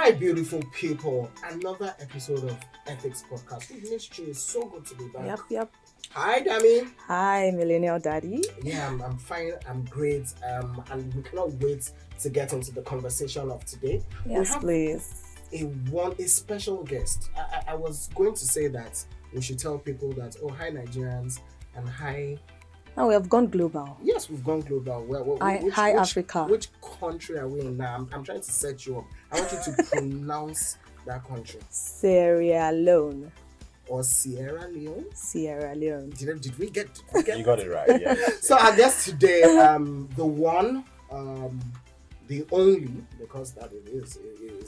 My beautiful people, another episode of Ethics Podcast. We've missed you. It's so good to be back. Yep. Hi, Dami. Hi, Millennial Daddy. Yeah, I'm fine. I'm great. And we cannot wait to get into the conversation of today. Yes, please. A special guest. I was going to say that we should tell people that, hi, Nigerians, and hi. Now we have gone global. Yes, we've gone global. Hi, Africa. Which country are we in now? I'm trying to set you up. I want you to pronounce that country. Sierra Leone. Or Sierra Leone? Sierra Leone. Did we get You got it right, yeah. So I guess today, the one, the only, because that it is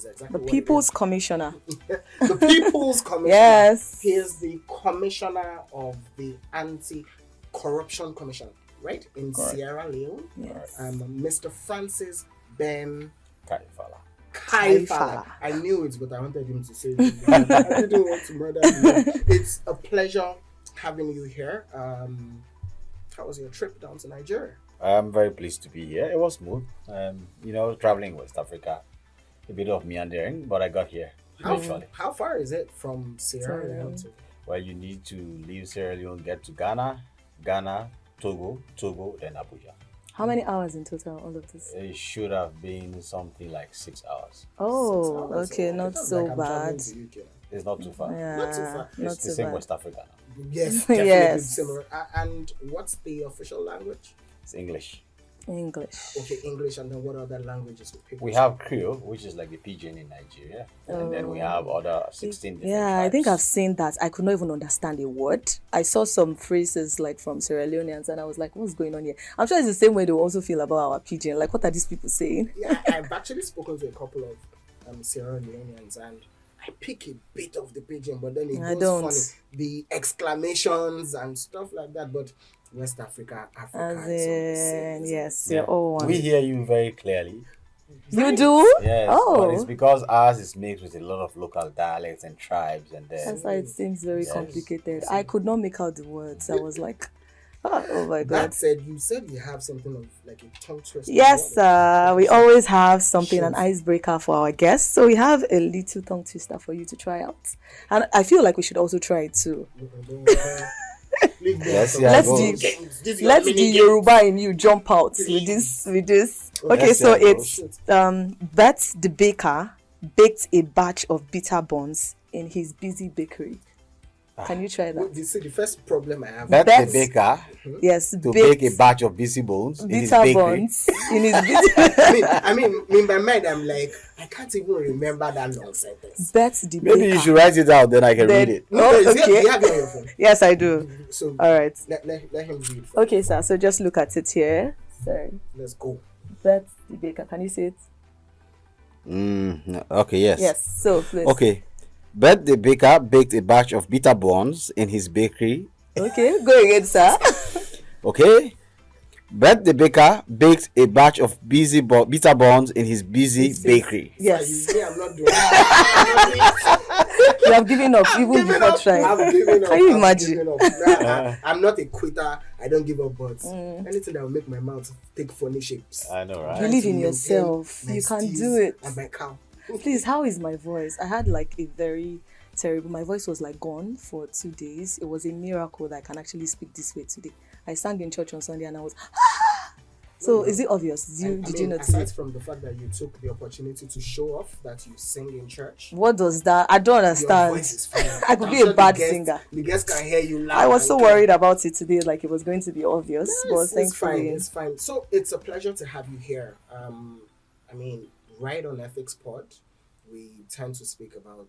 exactly The what People's Commissioner. the People's Commissioner. Yes. He is the commissioner of the Anti-Corruption Commission, right? In Correct. Sierra Leone. Yes. Mr. Francis Ben Kaifala. Kaifala. I knew it, but I wanted him to say it. I didn't want to murder him. It's a pleasure having you here. How was your trip down to Nigeria? I'm very pleased to be here. It was smooth. Traveling West Africa, a bit of meandering, but I got here eventually. How far is it from Sierra Leone to? Well, you need to leave Sierra Leone, get to Ghana, Togo, then Abuja. How many hours in total, all of this? It should have been something like 6 hours. Oh, 6 hours. okay, It not sounds so like I'm traveling bad. to UK. It's not too far. Yeah, Not too far. not It's the too same bad. West Africa now. Yes, definitely Yes. similar. And what's the official language? It's English. English. Okay, English, and then what other languages we pick? We have Creole, which is like the pidgin in Nigeria. And then we have other 16 different Yeah, I think I've tribes. seen that. I could not even understand a word. I saw some phrases like from Sierra Leoneans and I was like, what's going on here? I'm sure it's the same way they also feel about our pidgin. Like, what are these people saying? Yeah, I've actually spoken to a couple of Sierra Leoneans, and I pick a bit of the pidgin, but then it I goes don't. funny. The exclamations and stuff like that. But West Africa As is all the same, in, isn't it? yes, you're all one. We hear you very clearly. You do? Yes, Oh. but it's because ours is mixed with a lot of local dialects and tribes, and then That's why it seems very Yes. complicated. I could not make out the words. I was like, oh my God. That said, you said you have something of like a tongue twister. Yes, we always have something, an Sure. icebreaker for our guests. So we have a little tongue twister for you to try out. And I feel like we should also try it too. Leave me Let's out see of how it this goes. games. This is your Let's mini the game. Yoruba in you jump out with this. Okay, Let's see so how it it's goes. Bet the baker baked a batch of bitter buns in his busy bakery. Can you try Wait, that? you see, the first problem I have. That's That's- the baker Yes, to bake a batch of busy bones in his bitter bakery. buns in his busy. I mean, in my mind, I'm like, I can't even remember that long sentence. Bet the Maybe baker. you should write it out, then I can Then- read it. Oh, is it- okay. you have it on your phone. Yes, I do. So All right. let him read. First. Okay, sir. So just look at it here. Sorry. Let's go. Bet the baker. Can you see it? Okay, yes. Yes. So please. Okay. Bet the baker baked a batch of bitter buns in his bakery. Okay. Go again, sir. Okay. Bet the baker baked a batch of bitter buns in his busy bakery. Yes. You see, I'm not doing that. You have given up even Giving before up. trying. I've given up. Can you I've imagine? given up. Nah, I'm not a quitter. I don't give up, but anything that will make my mouth take funny shapes. I know, right? Believe To in maintain yourself. my You can steez do it. And my cow. Please, how is my voice? I had like a very terrible. My voice was like gone for 2 days. It was a miracle that I can actually speak this way today. I sang in church on Sunday and I was. So is it obvious? Did you notice aside it? from the fact that you took the opportunity to show off that you sing in church, What does that? I don't your understand. voice is fine. I could I'm be a sure the bad guests- singer. The guests can hear you loud. I was and so clear. worried about it today, like it was going to be obvious. No, but it's fine. thankfully, It's fine. So it's a pleasure to have you here. I mean, right on Ethics Pod, we tend to speak about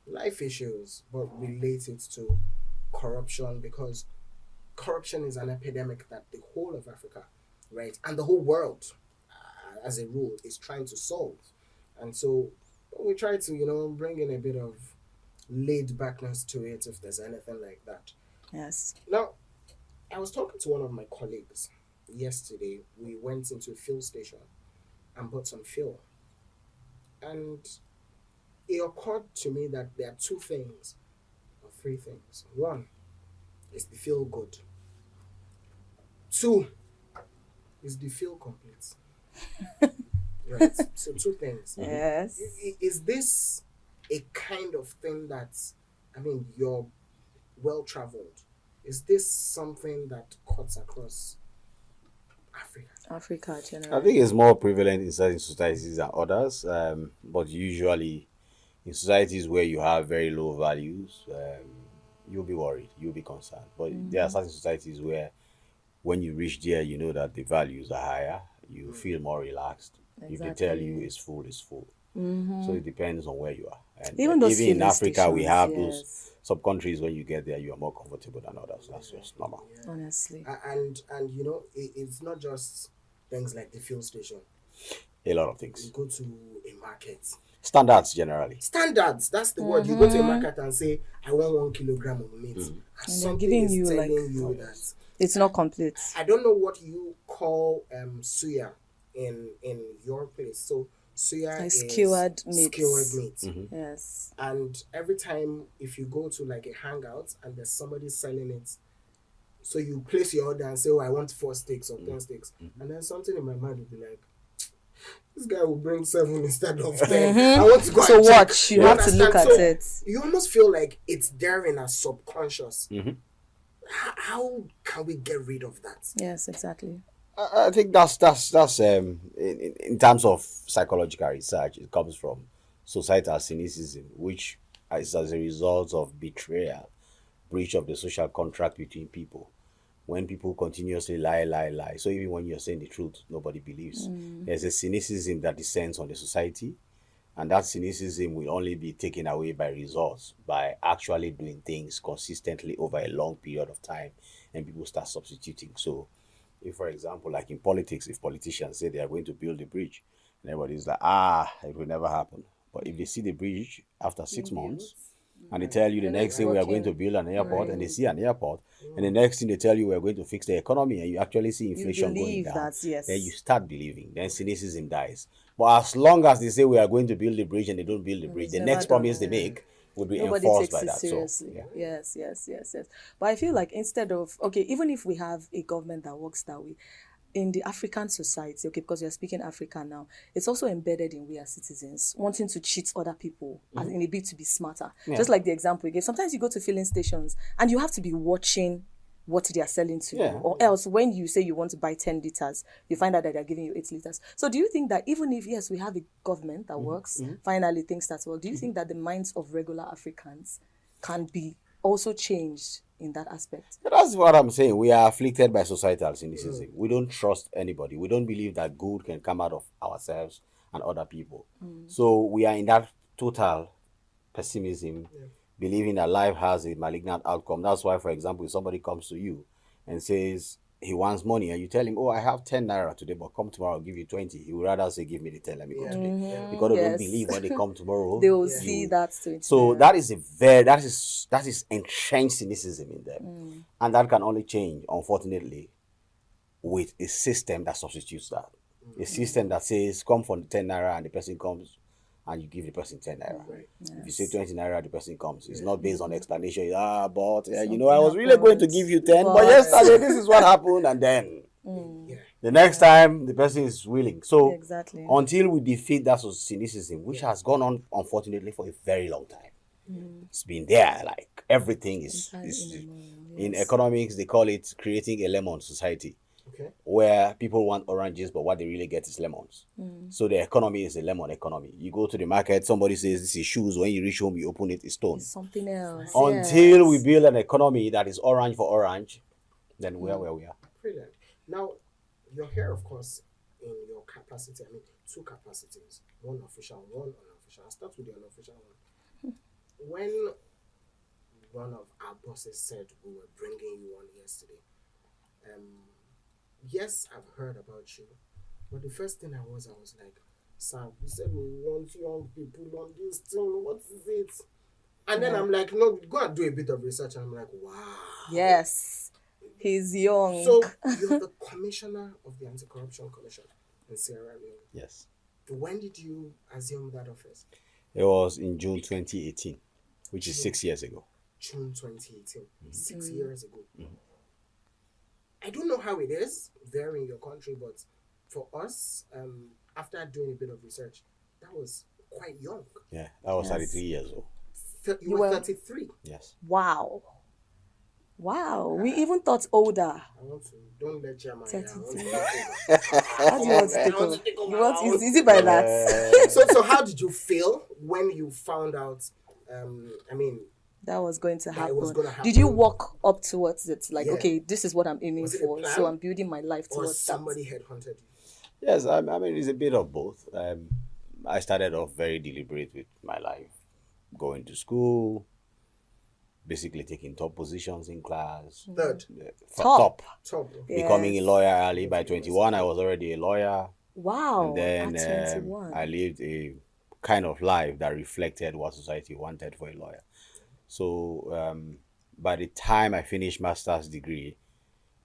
life issues, but relate it to corruption because corruption is an epidemic that the whole of Africa, right, and the whole world, as a rule, is trying to solve. And so we try to, bring in a bit of laid backness to it, if there's anything like that. yes. Now, I was talking to one of my colleagues yesterday. We went into a fuel station and bought some fuel. And it occurred to me that there are two things or three things. One is the feel good. Two is the feel complete. Right. So two things. Yes. Is this a kind of thing that, I mean, you're well traveled? Is this something that cuts across Africa? Africa I think generally. it's more prevalent in certain societies than others, but usually in societies where you have very low values, you'll be worried, you'll be concerned. But there are certain societies where when you reach there, you know that the values are higher, you feel more relaxed. If they tell you Exactly. it's full, it's full. So it depends on where you are. And Even those even in filling Africa, we stations, have those yes. sub countries. When you get there, you are more comfortable than others. That's just normal. Yeah. Honestly. And you know, it's not just things like the fuel station. A lot of You things. go to a market. Standards generally. Standards, that's the word. You go to a market and say, I want 1 kilogram of meat. And And they're something giving is you telling like you that it's not complete. I don't know what you call suya in your place. So suya Like is skewered skewered meats. meat. Yes. And every time if you go to like a hangout and there's somebody selling it, so you place your order and say, oh, I want 4 steaks or 10 steaks. And then something in my mind will be like, this guy will bring 7 instead of 10. I want to go So and check. watch, you have to understand? look at So it. you almost feel like it's there in our subconscious. How can we get rid of that? Yes, exactly. I think that's in terms of psychological research, it comes from societal cynicism, which is as a result of betrayal, breach of the social contract between people. When people continuously lie, so even when you're saying the truth, nobody believes. There's a cynicism that descends on the society, and that cynicism will only be taken away by results, by actually doing things consistently over a long period of time, and people start substituting. So if, for example, like in politics, if politicians say they are going to build a bridge, and everybody's like, it will never happen. But if they see the bridge after Being 6 months, built. and they tell you the And next it's day we are going to working. build an airport, and they Right. see an airport, and the next thing they tell you we are going to fix the economy, and you actually see You inflation going believe down, that, yes. then you start believing. Then cynicism dies. But as long as they say we are going to build the bridge and they don't build the bridge, it's the never next done. promise they make will be Nobody enforced takes by it that. So seriously. yeah. Yes. But I feel like instead of, okay, even if we have a government that works that way, in the African society, okay, because you're speaking African now, it's also embedded in we as citizens, wanting to cheat other people as in a bit to be smarter. Yeah. Just like the example you gave. Sometimes you go to filling stations and you have to be watching what they are selling to Yeah. you. Or else when you say you want to buy 10 liters, you find out that they're giving you 8 liters. So do you think that even if, yes, we have a government that works, finally things that work, do you think that the minds of regular Africans can be also changed in that aspect? That's what I'm saying. We are afflicted by societal cynicism. We don't trust anybody. We don't believe that good can come out of ourselves and other people. So we are in that total pessimism, believing that life has a malignant outcome. That's why, for example, if somebody comes to you and says he wants money, and you tell him, oh, I have 10 naira today, but come tomorrow, I'll give you 20. He would rather say, give me the 10, let me go today. Because they don't Yes. believe when they come tomorrow. They will see that too. So that is that is entrenched cynicism in them. And that can only change, unfortunately, with a system that substitutes that. A system that says come for the 10 naira and the person comes and you give the person 10 naira. If you say 20 naira, the person comes. It's not based on explanation. But you know, I was really going to give you 10, but yesterday this is what happened, and then the next time the person is willing. So Exactly. until we defeat that cynicism, which has gone on unfortunately for a very long time. It's been there, like everything is in economics they call it creating a lemon society. Okay. Where people want oranges, but what they really get is lemons. So the economy is a lemon economy. You go to the market, somebody says this is shoes. When you reach home, you open it, it's stone. It's something else. Until we build an economy that is orange for orange, then we are where we are. Brilliant. Now, you're here, of course, in your capacity. I mean, 2 capacities, one official, one unofficial. I'll start with the unofficial one. When one of our bosses said we were bringing you on yesterday, yes, I've heard about you, but the first thing I was like, sir, we said we want young people on this thing. What is it? And then I'm like, no, go and do a bit of research. And I'm like, wow. Yes. He's young. So you're the commissioner of the Anti-Corruption Commission in Sierra Leone. Yes. When did you assume that office? It was in June 2018, which is 6 years ago. June 2018, 6 years ago. I don't know how it is there in your country, but for us, after doing a bit of research, that was quite young. Yeah, I was Yes. 33 years old. You You were were- 33. Yes. Wow. Wow. We even thought older. I want to, don't let chairman here. I want to 33. take How do you want to I take want over? to take over. You want, I want is it by to- that? So how did you feel when you found out? I mean, That was going to That it happen. was gonna Did you happen. walk up towards it? Like, Yeah. okay, this is what I'm aiming Was it a for. plan? So I'm building my life or towards somebody headhunted you? Yes, I mean, it's a bit of both. I started off very deliberate with my life, going to school, basically taking top positions in class. Third, Top. top. Becoming a Yes. lawyer early. By 21, I was already a lawyer. Wow. And then at 21. I lived a kind of life that reflected what society wanted for a lawyer. So by the time I finished master's degree,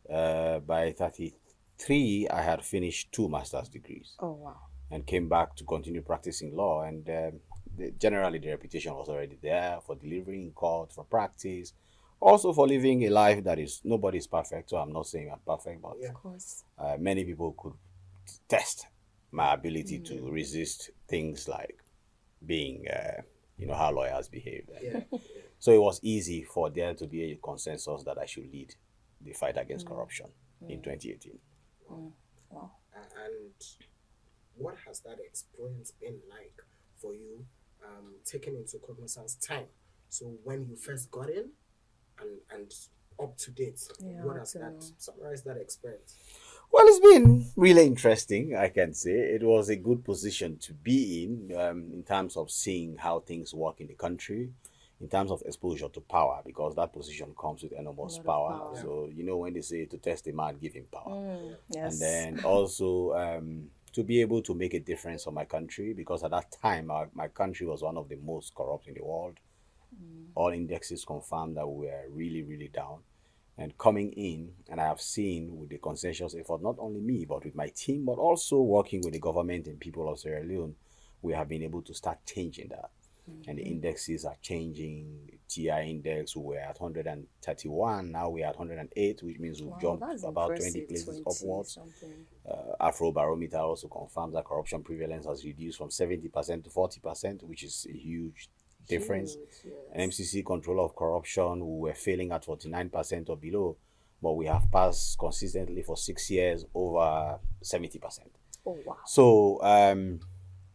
by 33, I had finished 2 master's degrees Oh, wow. and came back to continue practicing law. And generally, the reputation was already there for delivering in court, for practice, also for living a life that is nobody's perfect. So I'm not saying I'm perfect, but Yeah. Of course. many people could test my ability to resist things like being, how lawyers behave. Yeah. So it was easy for there to be a consensus that I should lead the fight against corruption in 2018. Wow. And what has that experience been like for you, taking into cognizance time? So when you first got in, and up to date, Yeah, what up has to that now. summarize that experience? Well, it's been really interesting, I can say. It was a good position to be in terms of seeing how things work in the country, in terms of exposure to power, because that position comes with enormous A lot of power. power. So, when they say to test a man, give him power. Yes. And then also to be able to make a difference for my country, because at that time, my country was one of the most corrupt in the world. All indexes confirmed that we were really, really down. And coming in, and I have seen with the consensus effort, not only me, but with my team, but also working with the government and people of Sierra Leone, we have been able to start changing that. And the indexes are changing. The TI index, we were at 131, now we're at 108, which means we've Wow, jumped that's about 20 impressive. places 20 upwards. something. Afrobarometer also confirms that corruption prevalence has reduced from 70% to 40%, which is a huge difference. Huge, yes. MCC control of corruption, we were failing at 49% or below, but we have passed consistently for 6 years over 70%. Oh, wow. So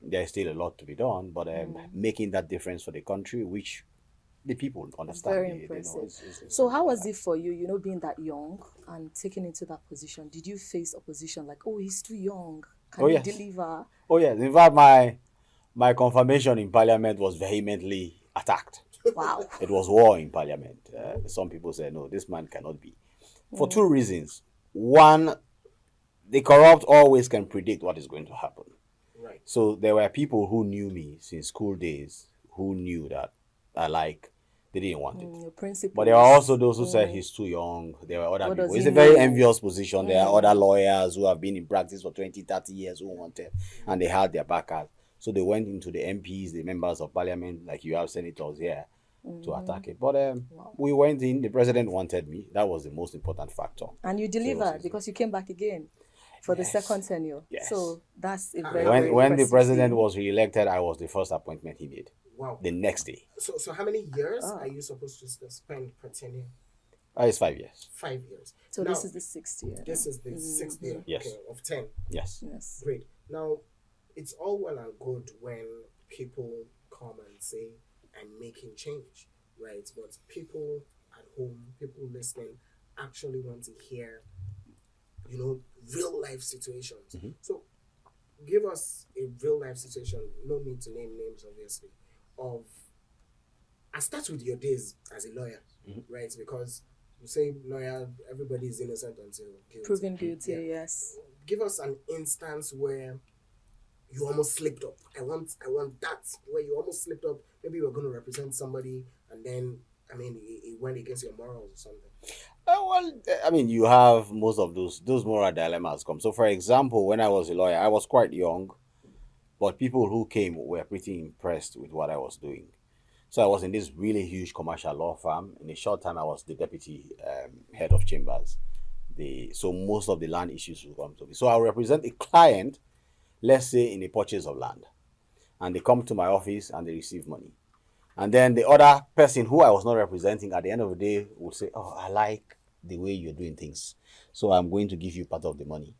there's still a lot to be done, but making that difference for the country, which the people understand. Very they know impressive. it's So how was it for you, being that young and taken into that position? Did you face opposition like, oh, he's too young? Can Oh, he yes. deliver? Oh yes, in fact, my confirmation in Parliament was vehemently attacked. Wow. It was war in Parliament. Some people said, no, this man cannot be. For 2 reasons. One, the corrupt always can predict what is going to happen. Right. So there were people who knew me since school days who knew that they didn't want it. Your principles. But there are also those who said he's too young. There were other What people. does It's he a very know? envious position. There are other lawyers who have been in practice for 20, 30 years who wanted, and they had their backers. So they went into the MPs, the members of parliament, like you have senators here, to attack it. But we went in, the president wanted me. That was the most important factor. And you delivered because you came back again for the second tenure. Yes. So that's a very, When very the impressive president thing. was re-elected, I was the first appointment he made. Wow. The next day. So how many years are you supposed to spend per tenure? It's 5 years. 5 years. So Now, this is the 6th year. this is the 6th year, Yes. okay, of 10. Yes. Yes. Great. Now, it's all well and good when people come and say, I'm making change, right? But people at home, people listening, actually want to hear, real life situations. So, give us a real life situation, no need to name names, obviously, I start with your days as a lawyer, right? Because you say lawyer, everybody is innocent until guilty. Proven guilty, Yeah. yes. Give us an instance where you almost slipped up. I want that, where you almost slipped up. Maybe you were going to represent somebody, and then, it went against your morals or something. You have most of those moral dilemmas come. So, for example, when I was a lawyer, I was quite young, but people who came were pretty impressed with what I was doing. So I was in this really huge commercial law firm. In a short time, I was the deputy head of chambers. So most of the land issues will come to me. So I'll represent a client. let's say in a purchase of land, and they come to my office and they receive money. And then the other person who I was not representing at the end of the day would say, "Oh, I like the way you're doing things, so I'm going to give you part of the money."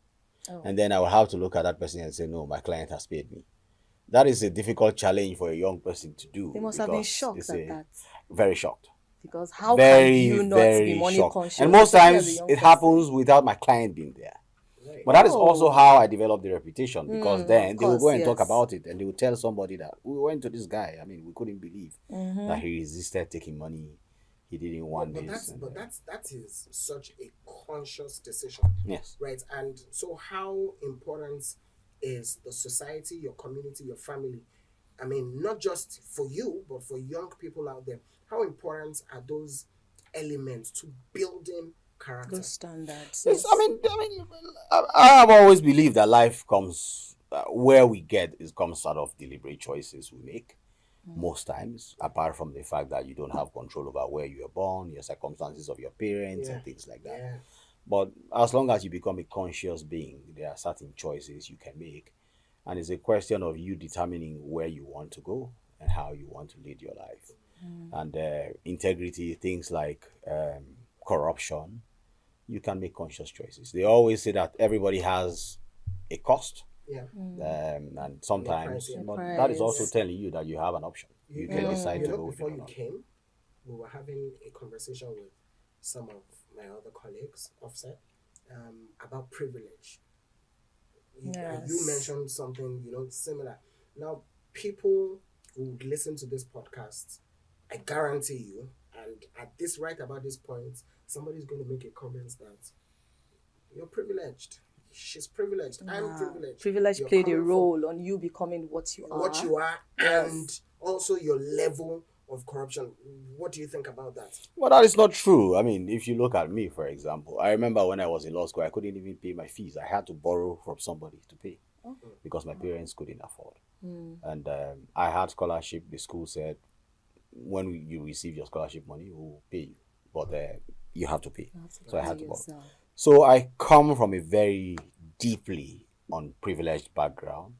Oh. And then I will have to look at that person and say, "No, my client has paid me." That is a difficult challenge for a young person to do. They must have been because shocked it's at that. very shocked. Because how can Very, you not very be money shocked. conscious? And most especially as a times young it person? happens without my client being there. Right. But that is also Oh. how I developed the reputation, because then of they will go course, and talk yes. about it, and they will tell somebody that we went to this guy. I mean, we couldn't believe Mm-hmm. that he resisted taking money. He didn't want But this. that is such a conscious decision, Yes. right? And so, how important is the society, your community, your family? I mean, not just for you, but for young people out there. How important are those elements to building character? Those standards. Yes, Yes. I have always believed that life comes where we get is comes out of deliberate choices we make. Most times, apart from the fact that you don't have control over where you were born, your circumstances of your parents, Yeah. and things like that. Yeah, But as long as you become a conscious being, there are certain choices you can make, and it's a question of you determining where you want to go and how you want to lead your life. And integrity, things like corruption, you can make conscious choices. They always say that everybody has a cost, yeah. and sometimes, price, yeah. but that is also Price. telling you that you have an option. You can decide You to know, go with it before or you not. came, we were having a conversation with some of my other colleagues, offset, about privilege. You Yes. mentioned something, similar. Now, people who would listen to this podcast, I guarantee you, and at this right about this point, somebody's going to make a comment that you're privileged. She's privileged. I'm Wow. privileged. Privilege You're played a coming from role on you becoming what you are. what you are, Yes. and also your level of corruption. What do you think about that? Well, that is not true. I mean, if you look at me, for example, I remember when I was in law school, I couldn't even pay my fees. I had to borrow from somebody to pay because my parents couldn't afford. And I had scholarship. The school said, when you receive your scholarship money, we'll pay you, but you have to pay. You have to So I pay had to borrow. yourself. So I come from a very deeply unprivileged background,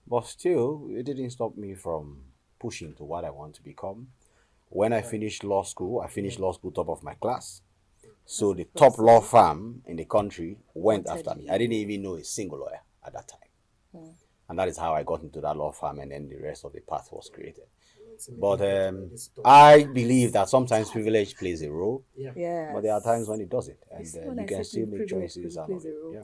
but still, it didn't stop me from pushing to what I want to become. When I finished law school, I finished law school top of my class. So the top law firm in the country went Wanted after me. I didn't even know a single lawyer at that time. And that is how I got into that law firm, and then the rest of the path was created. But I believe that sometimes privilege plays a role, Yes. but there are times when it doesn't, and see, when you I can say still make privilege choices. plays a role. Yeah.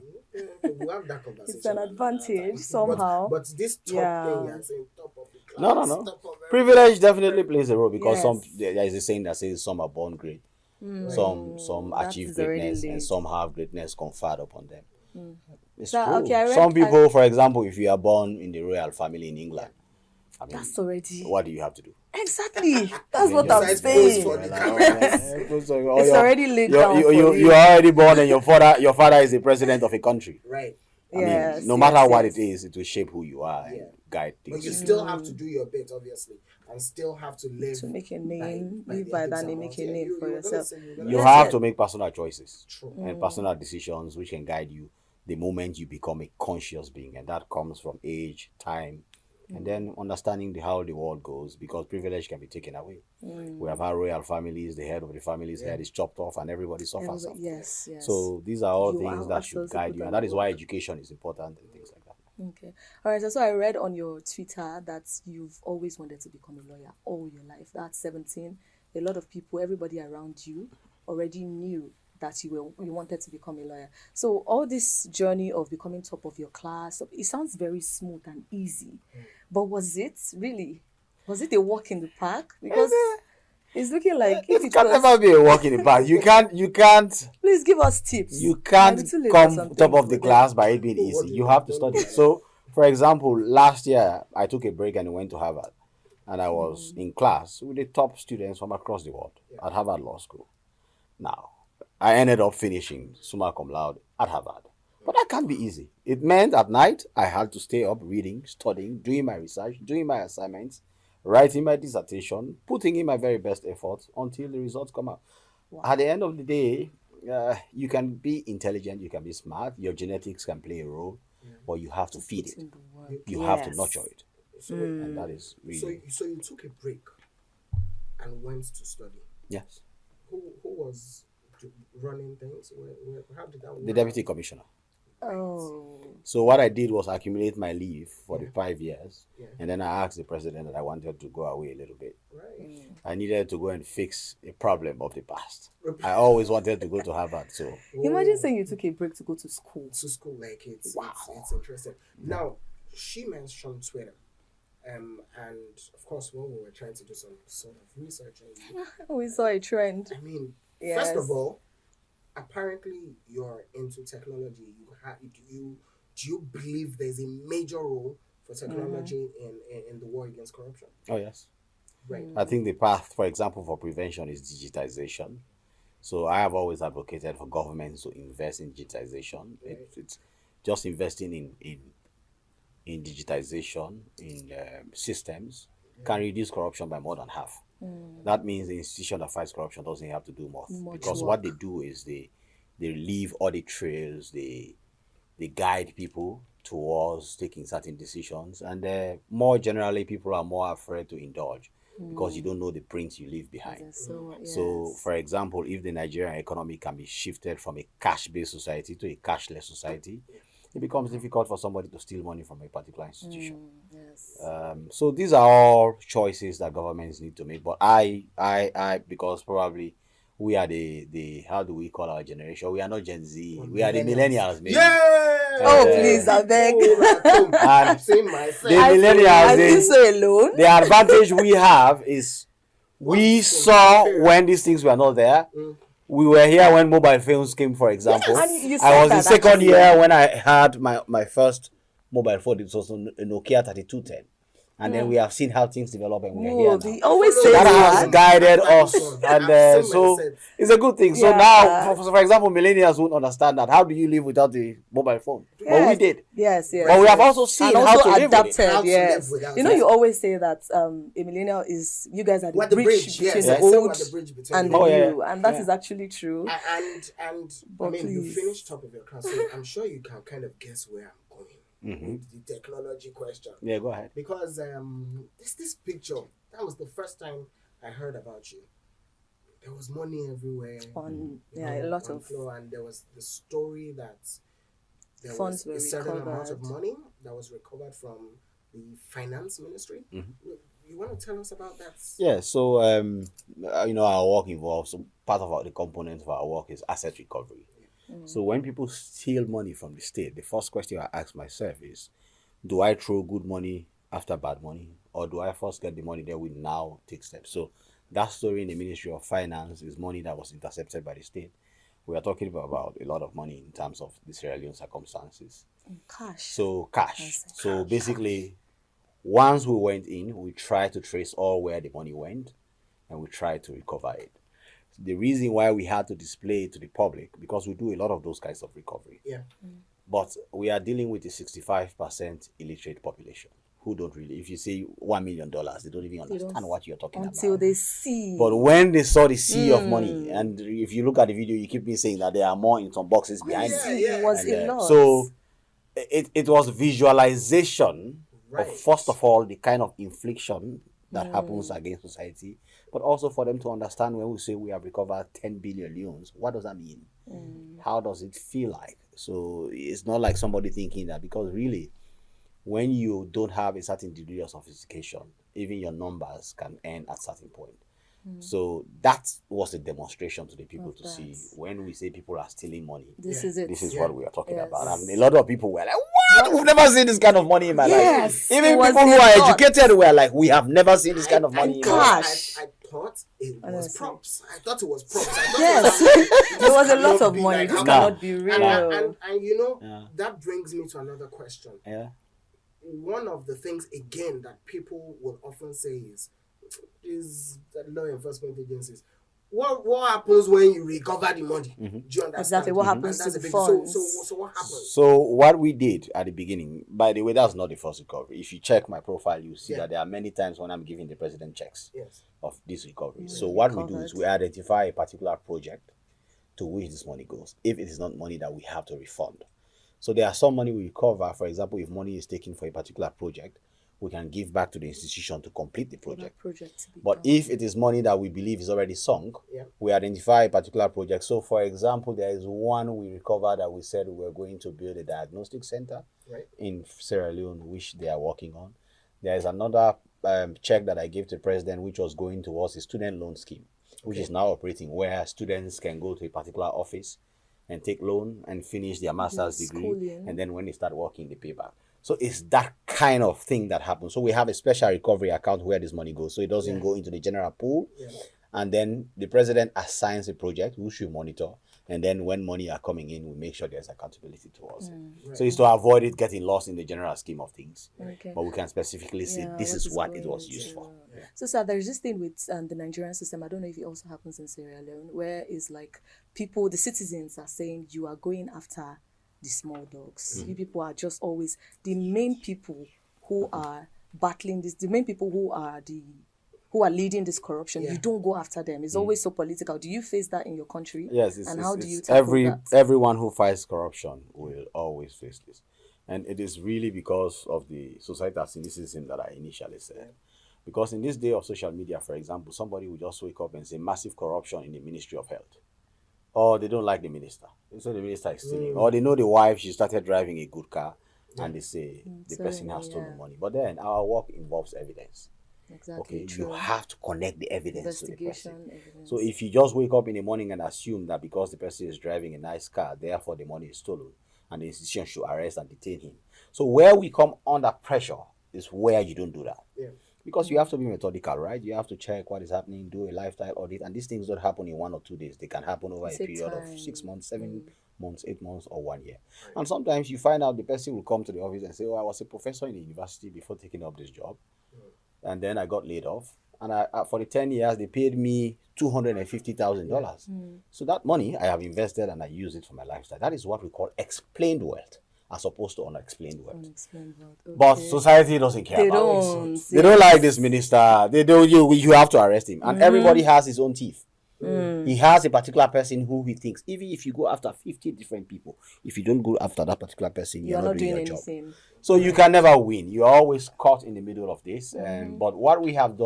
We'll have that conversation. It's an another advantage time. somehow. But this top Yeah. thing, you're saying top of the class. No. top of everything. Privilege definitely plays a role because Yes. there is a saying that says some are born great, some that achieve is already greatness, and late. some have greatness conferred upon them. It's So, true. okay, I read- Some people, for example, if you are born in the royal family in England, I mean, That's already what do you have to do? exactly. That's what You're I'm Besides just pose saying. for the well, cameras. It's already laid down for you're you. already born, and your father is the president of a country. Right. I Yes, mean, no matter what yes. it is, it will shape who you are and Yeah. guide But things. you still have to do your bit, obviously, and still have to live To make a name, live the by ethics that name, and make morals. a name you for were gonna yourself. say- were gonna You say- have to make personal choices True. and personal decisions which can guide you the moment you become a conscious being, and that comes from age, time, and then understanding how the world goes, because privilege can be taken away. We have our royal families, the head of the family's head is chopped off, and everybody suffers. Everybody, after. yes, yes. So these are all You things are that should also guide put you, on and that the is why work. education is important and things like that. Okay. All right. So I read on your Twitter that you've always wanted to become a lawyer all your life. That's 17. A lot of people, everybody around you already knew that you wanted to become a lawyer. So all this journey of becoming top of your class, it sounds very smooth and easy. But was it really? Was it a walk in the park? Because it's looking like if It it can was, never be a walk in the park. You can't please give us tips. you Might can't be too late for come some top things, of the but class by it being What easy. do You you have to don't study. do that. So, for example, last year I took a break and went to Harvard, and I was in class with the top students from across the world at Harvard Law School. Now, I ended up finishing summa cum laude at Harvard. But that can't be easy. It meant at night I had to stay up reading, studying, doing my research, doing my assignments, writing my dissertation, putting in my very best effort until the results come out. At the end of the day, you can be intelligent, you can be smart, your genetics can play a role, but you have to feed it. in the You have to Yes. nurture it, So, and that is so, really so you took a break and went to study. yes. Who was running things? How did that work? The deputy commissioner. Oh. So what I did was accumulate my leave for the Yeah. 5 years, Yeah. and then I asked the president that I wanted to go away a little bit. Right. I needed to go and fix a problem of the past. I always wanted to go to Harvard, so Imagine saying you took a break to go to school. To school, like it's Wow. it's interesting. Now, she mentioned Twitter, and of course, when we were trying to do some sort of research on you, We saw a trend. I mean, Yes. first of all, apparently you're into technology. Do you believe there's a major role for technology in the war against corruption? oh yes. Right. I think the path, for example, for prevention is digitization. So I have always advocated for governments to invest in digitization. It's just investing in digitization in systems can reduce corruption by more than half. That means the institution that fights corruption doesn't have to do more Much because work. what they do is they leave audit trails, they guide people towards taking certain decisions, and more generally, people are more afraid to indulge because you don't know the prints you leave behind. So, yes. So, for example, if the Nigerian economy can be shifted from a cash-based society to a cashless society, it becomes difficult for somebody to steal money from a particular institution. yes. So these are all choices that governments need to make. But I, because probably we are the how do we call our generation? We are not Gen Z. We are the millennials, maybe. Yeah. Oh, Uh, please, I beg. I've seen myself. The millennials, I feel they, so alone. the advantage we have is we What's saw fair? when these things were not there. We were here when mobile phones came, for example. And you I said was in that second actually. year when I had my first mobile phone. It was a Nokia 3210. And then we have seen how things develop, and we are Whoa, here now. they always So say That has that. guided I've us, seen and myself. so it's a good thing. So Yeah. now, for example, millennials won't understand that. How do you live without the mobile phone? But we did. Yes, yes. But we have yes. also seen and how also to live with it. adapted. How to Yes. live without You know, it. you always say that a millennial is you guys are the We're the bridge bridge, between yes. the I say we're old the bridge between and the the old. Oh, yeah, new, and that yeah. is actually true. And I But mean, you please. finished top of your class, so I'm sure you can kind of guess where I'm going with the technology question. Yeah, go ahead. Because this picture, that was the first time I heard about you. There was money everywhere. On you a know, lot on of floor, and there was the story that there funds was were a certain amount of recovered. money that was recovered from the finance ministry. You want to tell us about that? Yeah, so our work involves part of the component of our work is asset recovery. So when people steal money from the state, the first question I ask myself is, do I throw good money after bad money, or do I first get the money then we now take steps? So that story in the Ministry of Finance is money that was intercepted by the state. We are talking about a lot of money in terms of the Sierra Leone circumstances. Cash. So cash. Yes. So basically, once we went in, we tried to trace all where the money went, and we tried to recover it. The reason why we had to display it to the public, because we do a lot of those kinds of recovery. Yeah. But we are dealing with a 65% illiterate population who don't really, if you say $1 million, they don't even understand what you're talking Until about. they see. But when they saw the sea of money, and if you look at the video, you keep me saying that there are more in some boxes behind yeah, it. yeah. It was And, a lot. so it was visualization Right. of, first of all, the kind of infliction that happens against society, but also for them to understand when we say we have recovered 10 billion leones, what does that mean? How does it feel like? So it's not like somebody thinking that, because really, when you don't have a certain degree of sophistication, even your numbers can end at certain point. So that was a demonstration to the people to see when we say people are stealing money. This Yeah. is it. This is what we are talking Yes. about. And a lot of people were like, what? We've never seen this kind of money in my Yes, life. Even it was people who a are lot. educated were like, we have never seen this kind of money in our life. cash. I thought it was Honestly. props. I thought it was props. I thought Yes. it There was a cannot lot of be money. like This how- cannot be real. And you know, Yeah. that brings me to another question. Yeah. One of the things again that people will often say is that law enforcement agencies. What happens when you recover the money? Do you understand? Exactly, what And happens that's to a the big- funds? So what happens? So what we did at the beginning, by the way, that's not the first recovery. If you check my profile, you see Yeah. that there are many times when I'm giving the president checks Yes. of this recovery. So what we do is recovered. we identify a particular project to which this money goes, if it is not money that we have to refund. So there are some money we recover. For example, if money is taken for a particular project, we can give back to the institution to complete the For that project. project to be But done. if it is money that we believe is already sunk, Yeah. we identify a particular project. So, for example, there is one we recovered that we said we were going to build a diagnostic center Right. in Sierra Leone, which they are working on. There is another check that I gave to the president, which was going towards a student loan scheme, which is now operating, where students can go to a particular office and take loan and finish their master's degree, schooling. and then when they start working, they pay back. So it's that kind of thing that happens. So we have a special recovery account where this money goes, so it doesn't go into the general pool. Yeah. And then the president assigns a project which we monitor, and then when money are coming in, we make sure there's accountability towards it. Right. So it's to avoid it getting lost in the general scheme of things. Okay. But we can specifically say Yeah, this is what it going was used to- for. So, sir, there's this thing with the Nigerian system. I don't know if it also happens in Sierra Leone, where it's like people, the citizens are saying you are going after the small dogs. You people are just always the main people who are battling this. The main people who are leading this corruption. Yeah. You don't go after them. It's always so political. Do you face that in your country? Yes, and how do you it's tackle that? everyone who fights corruption will always face this, and it is really because of the societal cynicism that I initially said. Because in this day of social media, for example, somebody will just wake up and say massive corruption in the Ministry of Health, or they don't like the minister. They say the minister is stealing, or they know the wife, she started driving a good car, and they say the person has stolen yeah. money. But then our work involves evidence. Exactly. Okay, True. you have to connect the evidence to the person. Investigation evidence. So if you just wake up in the morning and assume that because the person is driving a nice car, therefore the money is stolen, and the institution should arrest and detain him. So where we come under pressure is where you don't do that. Yeah. Because you have to be methodical, right? You have to check what is happening, do a lifestyle audit, and these things don't happen in 1 or 2 days. They can happen over a Take period time. of 6 months, 7 months, 8 months, or 1 year. And sometimes you find out the person will come to the office and say, "Oh, I was a professor in the university before taking up this job, and then I got laid off. And for the 10 years, they paid me $250,000. So that money I have invested and I use it for my lifestyle. That is what we call explained wealth, as opposed to unexplained wealth. Unexplained wealth. But Okay. society doesn't care They about don't. it. They don't like this minister. They don't. You have to arrest him. And everybody has his own thief. He has a particular person who he thinks. Even if you go after 50 different people, if you don't go after that particular person, You're not doing your job. anything. So you can never win. You're always caught in the middle of this. But what we have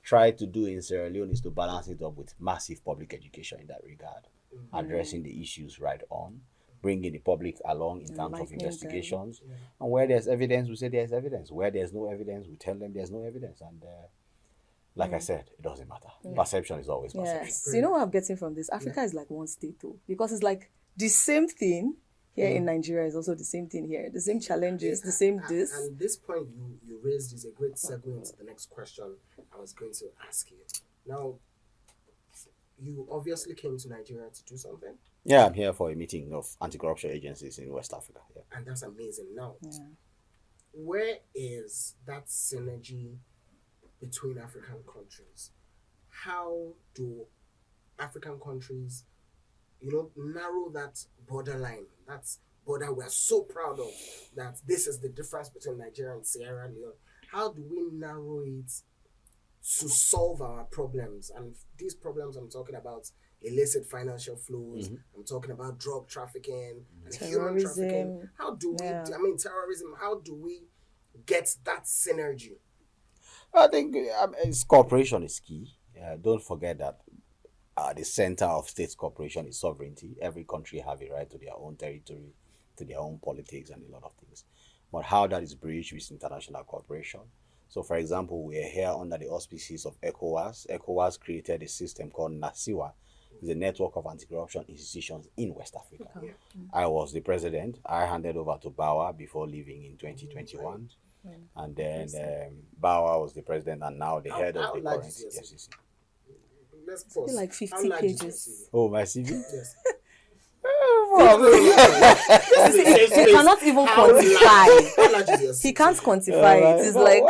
tried to do in Sierra Leone is to balance it up with massive public education in that regard, addressing the issues right on, bringing the public along in terms of Enlightening them. investigations. And where there's evidence, we say there's evidence. Where there's no evidence, we tell them there's no evidence. And like I said, it doesn't matter. Perception is always perception. Yes. So you know what I'm getting from this? Africa is like one state though, because it's like the same thing here in Nigeria is also the same thing here. The same challenges, the same this. And this point you raised is a great segue into the next question I was going to ask you. Now, you obviously came to Nigeria to do something, Yeah, I'm here for a meeting of anti-corruption agencies in West Africa. Yeah. and that's amazing. Now, where is that synergy between African countries? How do African countries, narrow that borderline, that border we're so proud of, that this is the difference between Nigeria and Sierra Leone? How do we narrow it to solve our problems? And these problems I'm talking about illicit financial flows, I'm talking about drug trafficking and human trafficking. Terrorism. How do we, Yeah. terrorism, how do we get that synergy? I think cooperation is key. Don't forget that the center of state cooperation is sovereignty. Every country have a right to their own territory, to their own politics, and a lot of things. But how that is bridged with international cooperation. So, for example, we are here under the auspices of ECOWAS. ECOWAS created a system called NASIWA. It's a network of anti-corruption institutions in West Africa. I was the president. I handed over to Bawa before leaving in 2021. And then Bawa was the president and now the head of how the large current is your FCC. Let's pause. like How 50 large is your pages. Oh, my CV? CV? Yes. He cannot even quantify. How large is your CV? He can't quantify it. It's like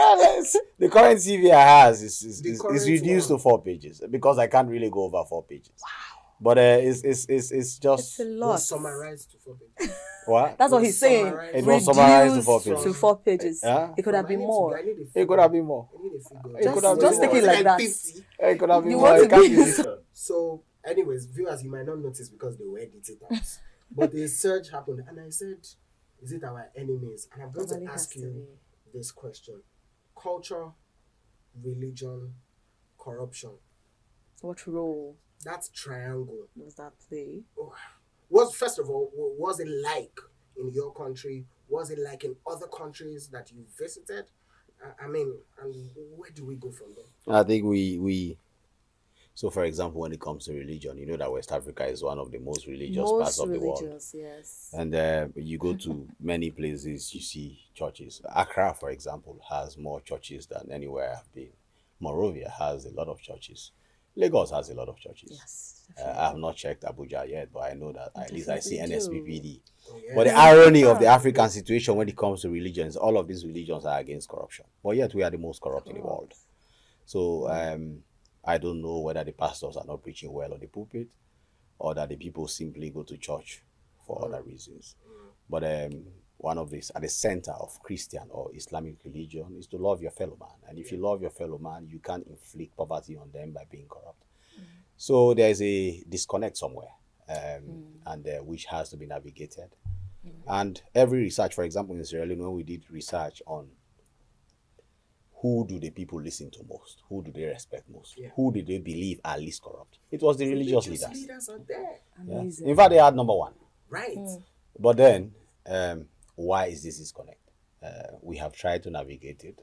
The current CV I has is The current reduced one. to 4 pages because I can't really go over 4 pages. Wow. But it's it's just a lot. Was summarized to 4 pages. what? That's what was he's saying. summarized. It was summarized to 4 Reduced pages. to 4 pages. Yeah. It could have I been need to- more. I need a It figure. could have been more. I need a figure. It could have been Just more. take it like that. 50. It could have been You more. want I to can't be- use it. So, anyways, viewers, you might not notice because they will edit it out. But the search happened, and I said, Is it our enemies? And I'm going Probably to has ask to you be. this question: culture, religion, corruption. What role That triangle. does that play? Was first of all, was it like in your country? Was it like in other countries that you visited? I mean, and where do we go from there? I think we so for example, when it comes to religion, you know that West Africa is one of the most religious parts Most of the world. religious, yes. And you go to many places, you see churches. Accra, for example, has more churches than anywhere I've been. Monrovia has a lot of churches. Lagos has a lot of churches. Yes, I have not checked Abuja yet, but I know that at least I see Definitely do. NSPPD. Oh, yeah. But the irony of the African situation when it comes to religions, all of these religions are against corruption. But yet we are the most corrupt in the world. So I don't know whether the pastors are not preaching well on the pulpit or that the people simply go to church for other reasons. But one of these at the center of Christian or Islamic religion is to love your fellow man. And if you love your fellow man, you can't inflict poverty on them by being corrupt. So there's a disconnect somewhere, and which has to be navigated. And every research, for example, in Sierra Leone, when we did research on who do the people listen to most, who do they respect most, who do they believe are least corrupt, it was the religious leaders. Leaders are there, Amazing. In fact, they had number one. right? But then, why is this disconnect? We have tried to navigate it.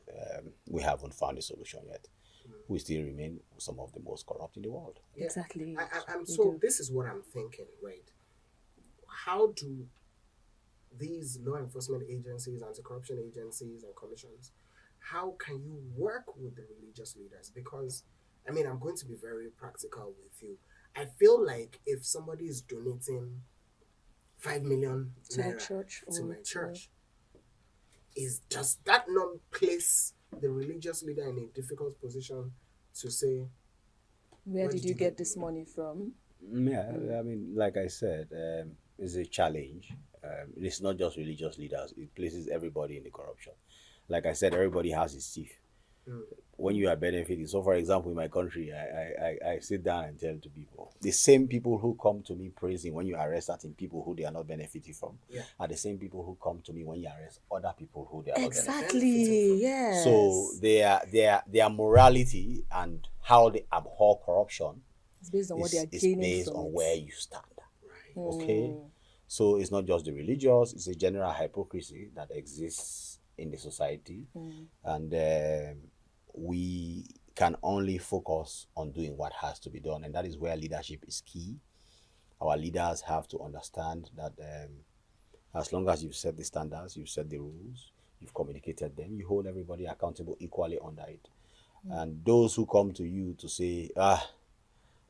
We haven't found a solution yet. We still remain some of the most corrupt in the world. Yeah. Exactly. I'm We so do. this is what I'm thinking, right? How do these law enforcement agencies, anti-corruption agencies, and commissions, how can you work with the religious leaders? Because I mean, I'm going to be very practical with you. I feel like if somebody is donating 5 million To my naira church to or my to- church, does that not place the religious leader in a difficult position to say, Where did you get this money from? Yeah, I mean, like I said, it's a challenge. It's not just religious leaders, it places everybody in the corruption. Like I said, everybody has his teeth. When you are benefiting, so for example, in my country, I sit down and tell to people, the same people who come to me praising when you arrest certain people who they are not benefiting from, are the same people who come to me when you arrest other people who they are not benefiting from. Exactly. Yes. So their morality and how they abhor corruption it's based on what they are is gaining based from on it. where you stand. right? Okay, so it's not just the religious; it's a general hypocrisy that exists in the society, and we can only focus on doing what has to be done, and that is where leadership is key. Our leaders have to understand that as long as you've set the standards, you've set the rules, you've communicated them, you hold everybody accountable equally under it. And those who come to you to say,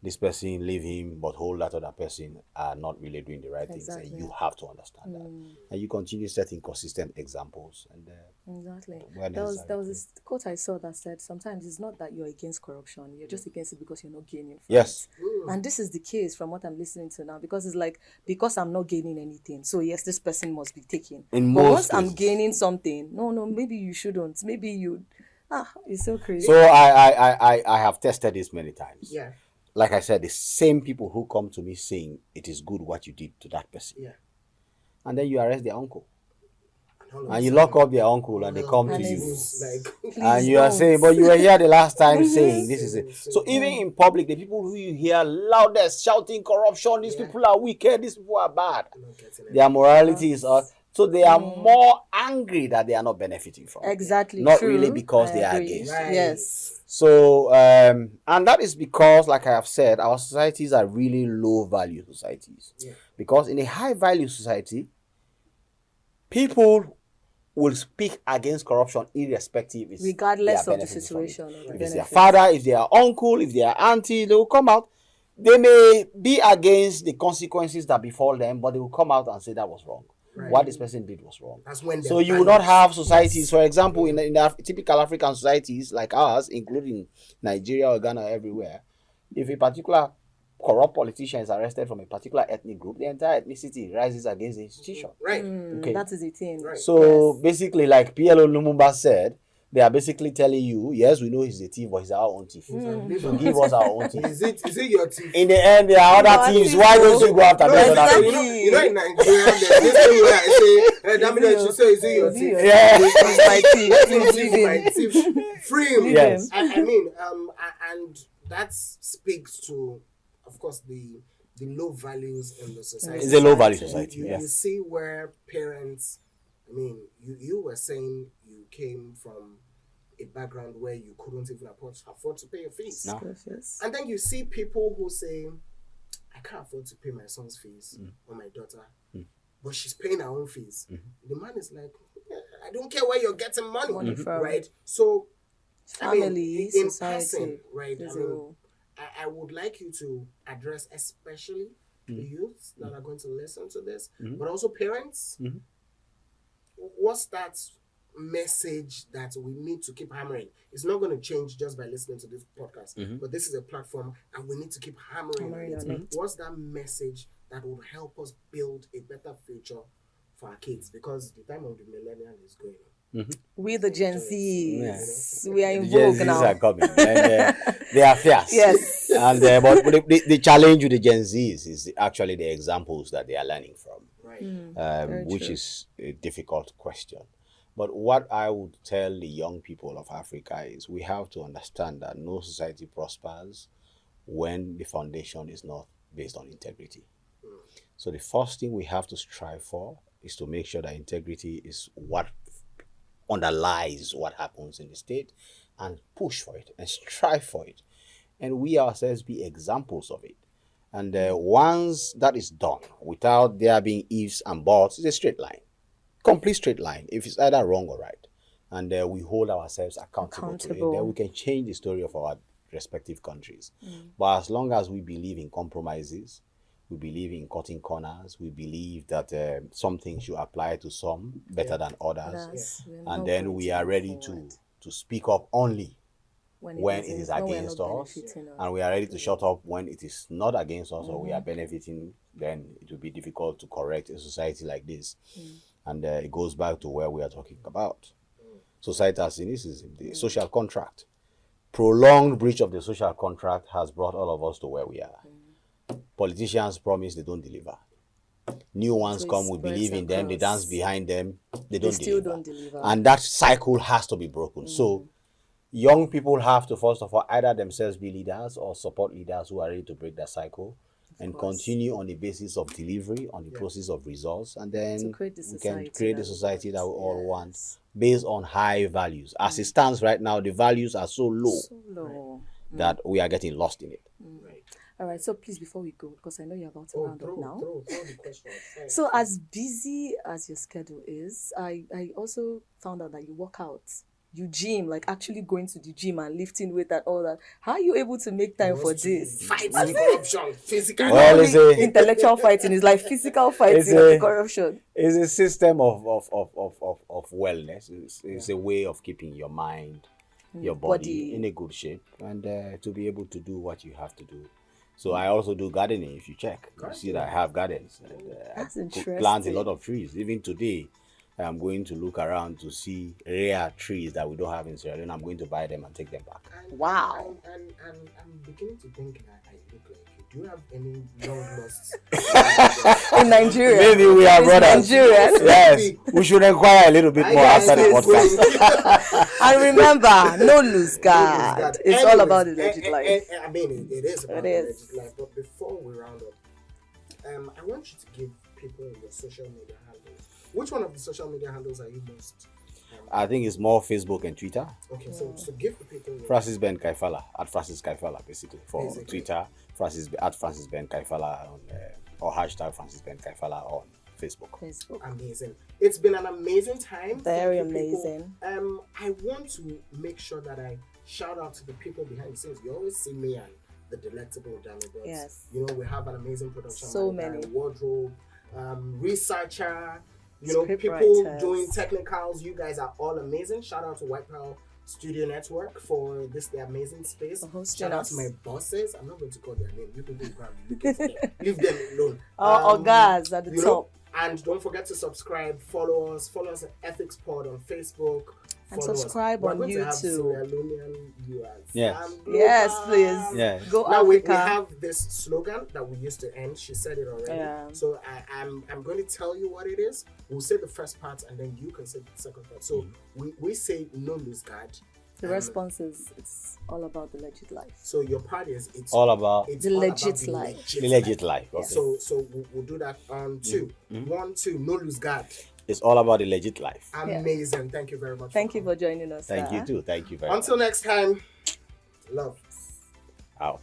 this person, leave him, but hold that other person, are not really doing the right things. And Exactly. you have to understand that. And you continue setting consistent examples. And Exactly. where There was necessary. this quote I saw that said sometimes it's not that you're against corruption, you're just against it because you're not gaining from Yes. it. And this is the case from what I'm listening to now, because it's like, because I'm not gaining anything, so yes, this person must be taken. In But most once I'm cases. gaining something, no, maybe you shouldn't. Maybe you it's so crazy. So I have tested this many times. Yeah, Like I said, the same people who come to me saying it is good what you did to that person. yeah. And then you arrest their uncle. all of And a you sudden, lock up their uncle and they all come of to this you. is like Please And you are don't. saying, but you were here the last time saying this is it. So- So even in public, the people who you hear loudest shouting corruption, these Yeah. people are wicked, these people are bad. not getting it. Their morality is so they are more angry that they are not benefiting from it. Exactly. Not true. really because I they are agree. against. Right. Yes. So and that is because, like I have said, our societies are really low value societies. Yeah. Because in a high value society, people will speak against corruption irrespective if Regardless they are of the benefiting from it. situation or the If it's their benefits. father, if they are uncle, if they are auntie, they will come out. They may be against the consequences that befall them, but they will come out and say that was wrong. Right. What this person did was wrong. That's when So they're you will not balanced. have societies, for example, in typical African societies like ours, including Nigeria or Ghana, everywhere. If a particular corrupt politician is arrested from a particular ethnic group, the entire ethnicity rises against the institution. Right. Okay. That is the thing. Right. So basically, like PLO Lumumba said, they are basically telling you, yes, we know he's a thief, but he's our own thief. So give us our own thief. Is it your teeth? In the end, there are other thieves. Why don't you go after No, those other exactly. thieves? You know in Nigeria, there's this thing where I say that means you say, is it your thief? Yeah. It's my tea. Please Thief, leave my him. thief. Free him. Leave Yes. him. I mean, and that speaks to, of course, the low values in the society. It's a low value society. You, Yeah. you see where parents, I mean, you were saying you came from a background where you couldn't even afford to pay your fees. No. School fees. And then you see people who say, I can't afford to pay my son's fees or my daughter, but she's paying her own fees. The man is like, I don't care where you're getting money from. right? So, Family, in society. passing, right? There's I a mean, role. I would like you to address especially the youths that are going to listen to this, but also parents. What's that message that we need to keep hammering? It's not going to change just by listening to this podcast, but this is a platform and we need to keep hammering on it. What's that message that will help us build a better future for our kids? Because the time of the millennial is going on. We the Gen Zs, we are in The Gen vogue Zs now. are coming. And, they are fierce. Yes. And but the challenge with the Gen Zs is actually the examples that they are learning from, Right. which true. is a difficult question. But what I would tell the young people of Africa is we have to understand that no society prospers when the foundation is not based on integrity. So the first thing we have to strive for is to make sure that integrity is what underlies what happens in the state, and push for it and strive for it. And we ourselves be examples of it. And once that is done, without there being ifs and buts, it's a straight line. Complete straight line. If it's either wrong or right. And we hold ourselves accountable to it, then we can change the story of our respective countries. But as long as we believe in compromises, we believe in cutting corners, we believe that some things should apply to some better than others, and then we are ready to speak up only when it is against us, and we are ready to shut up when it is not against us or we are benefiting. Then it will be difficult to correct a society like this. And it goes back to where we are talking about societal cynicism, the social contract. Prolonged breach of the social contract has brought all of us to where we are. Politicians promise, they don't deliver. New ones come, we believe in them, they dance behind them, they still don't deliver. And that cycle has to be broken. So young people have to, first of all, either themselves be leaders or support leaders who are ready to break that cycle and continue on the basis of delivery, on the process of results, and then we can create the society that we all want based on high values. As it stands right now, the values are so low that we are getting lost in it. All right, so please, before we go, because I know you're about to round up now. Throw the question. So as busy as your schedule is, I also found out that you work out. You gym, like actually going to the gym and lifting weight and all that. How are you able to make time for this? Fighting corruption, physical. Well, it's a- Intellectual fighting is like physical fighting and corruption. It's a system of wellness. It's a way of keeping your mind, your body in a good shape, and to be able to do what you have to do. So I also do gardening. If you check, you see that I have gardens. And, That's I interesting. plant a lot of trees. Even today, I'm going to look around to see rare trees that we don't have in Sierra Leone. I'm going to buy them and take them back. Wow. And I'm beginning to think that I look like you. Do you have any long lost? In Nigeria. Maybe we are It's brothers. Nigerian. Yes, we should inquire a little bit more after the podcast. And remember, no lose guard. God. It's all about the legit life. I mean, it is about It the is. legit life. But before we round up, I want you to give people your social media handles. Which one of the social media handles are you most? I think it's more Facebook and Twitter. Okay, so give the people. Your Francis Ben Kaifala at Francis Kaifala basically for Basically. Twitter. Francis Ben Kaifala on or hashtag Francis Ben Kaifala on Facebook. Amazing. It's been an amazing time. Very Thank you, people. amazing. I want to make sure that I shout out to the people behind the scenes. You always see me and the delectable Danny, but Yes. you know we have an amazing production. So manager, many. wardrobe, researcher. You know, Script people writers. doing technicals. You guys are all amazing. Shout out to White Pearl Studio Network for the amazing space. For hosting Shout out us. to my bosses. I'm not going to call their name. You people grab me. Looking for them. Leave them alone. Our guys at the you top. know, and don't forget to subscribe, follow us at Ethics Pod on Facebook, And follow us. subscribe We're on going to have Sierra YouTube. Leonean viewers. Yes. Yes, please. Yeah. Go Now we Africa. have this slogan that we used to end. She said it already. Yeah. So I'm going to tell you what it is. We'll say the first part and then you can say the second part. So we say no lose guard. The response is it's all about the legit life. So your part is it's All about it's The all legit about the life. the legit life. Okay. So we'll do that on two. 1, 2, no lose guard. It's all about the legit life. Amazing. Thank you very much. Thank you for joining us. Thank you sir. too. Thank you very Until much. next time, love. Out.